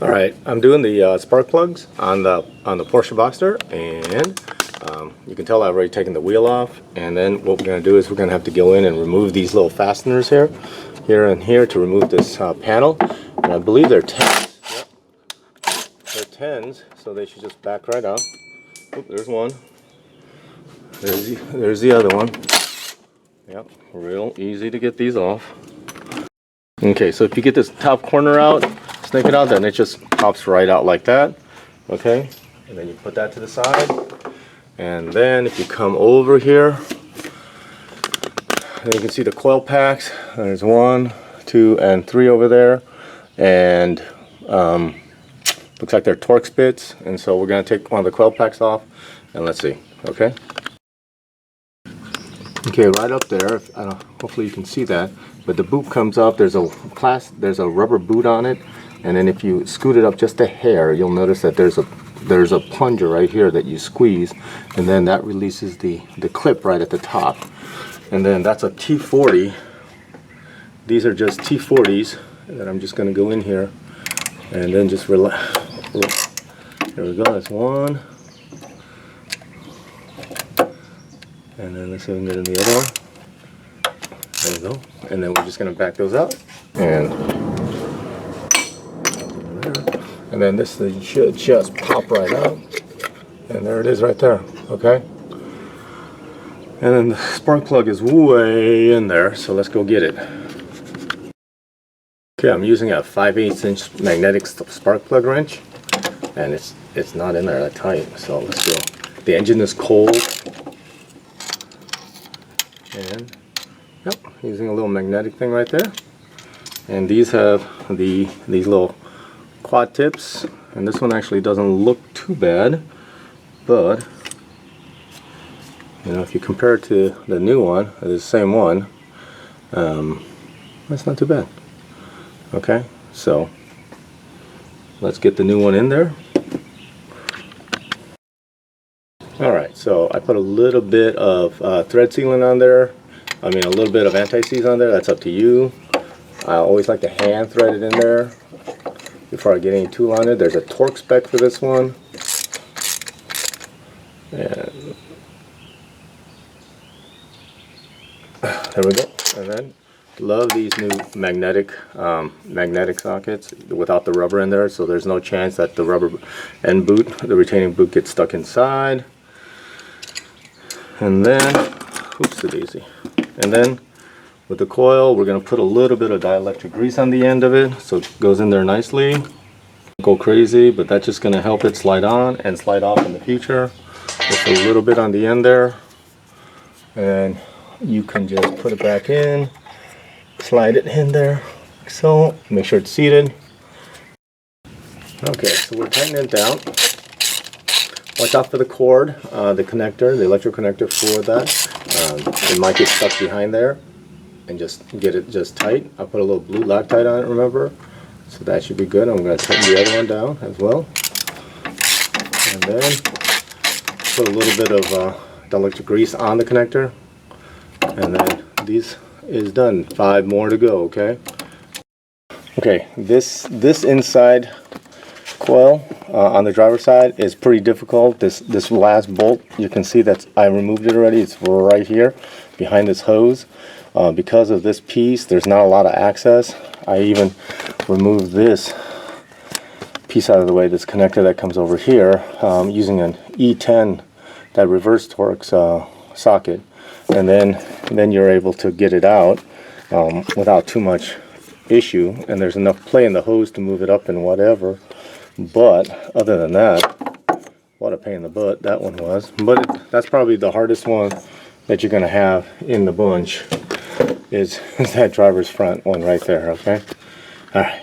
Alright, I'm doing the spark plugs on the Porsche Boxster, and you can tell I've already taken the wheel off. And then what we're going to do is we're going to have to go in and remove these little fasteners here and here to remove this panel. And I believe they're 10s. Yep. They're 10s, so they should just back right out. Oop, there's one. There's the other one. Yep, real easy to get these off. Okay, so if you get this top corner out, snake it out, then it just pops right out like that. Okay, and then you put that to the side, and then if you come over here, then you can see the coil packs. There's 1, 2, and 3 over there, and looks like they're torque spits. And so we're going to take one of the coil packs off, and let's see. Okay, right up there, hopefully you can see that, but the boot comes up. There's a rubber boot on it. And then if you scoot it up just a hair, you'll notice that there's a plunger right here that you squeeze, and then that releases the clip right at the top. And then that's a T40. These are just T40s that I'm just going to go in here and then just relax. There we go. That's one. And then let's see if we can get in the other one. There we go. And then we're just going to back those out. And then this thing should just pop right out. And there it is right there, okay? And then the spark plug is way in there, so let's go get it. Okay, I'm using a 5/8" magnetic spark plug wrench, and it's not in there that tight, so let's go. The engine is cold. And, yep, using a little magnetic thing right there. And these have these little quad tips, and this one actually doesn't look too bad, but you know, if you compare it to the new one, the same one, that's not too bad. Okay, so let's get the new one in there. Alright, so I put a little bit of thread sealant on there. I mean, a little bit of anti-seize on there. That's up to you. I always like to hand thread it in there before I get any tool on it. There's a torque spec for this one. And there we go. And then love these new magnetic sockets without the rubber in there, so there's no chance that the rubber end boot, the retaining boot, gets stuck inside. And then, oops, daisy. And then with the coil, we're going to put a little bit of dielectric grease on the end of it, so it goes in there nicely. Don't go crazy, but that's just going to help it slide on and slide off in the future. Just a little bit on the end there, and you can just put it back in, slide it in there, like so. Make sure it's seated. Okay, so we're tightening it down. Watch out for the cord, the connector, the electric connector for that. It might get stuck behind there. And just get it just tight. I'll put a little blue Loctite on it, remember, so that should be good. I'm going to tighten the other one down as well, and then put a little bit of dielectric grease on the connector, and then this is done. 5 more to go. Okay, this inside coil on the driver's side is pretty difficult. This last bolt, you can see that I removed it already. It's right here behind this hose. Because of this piece, there's not a lot of access. I even removed this piece out of the way, this connector that comes over here, using an E10, that reverse torque socket, and then you're able to get it out without too much issue, and there's enough play in the hose to move it up and whatever. But other than that, what a pain in the butt that one was. But that's probably the hardest one that you're going to have in the bunch, is that driver's front one right there. Okay, all right.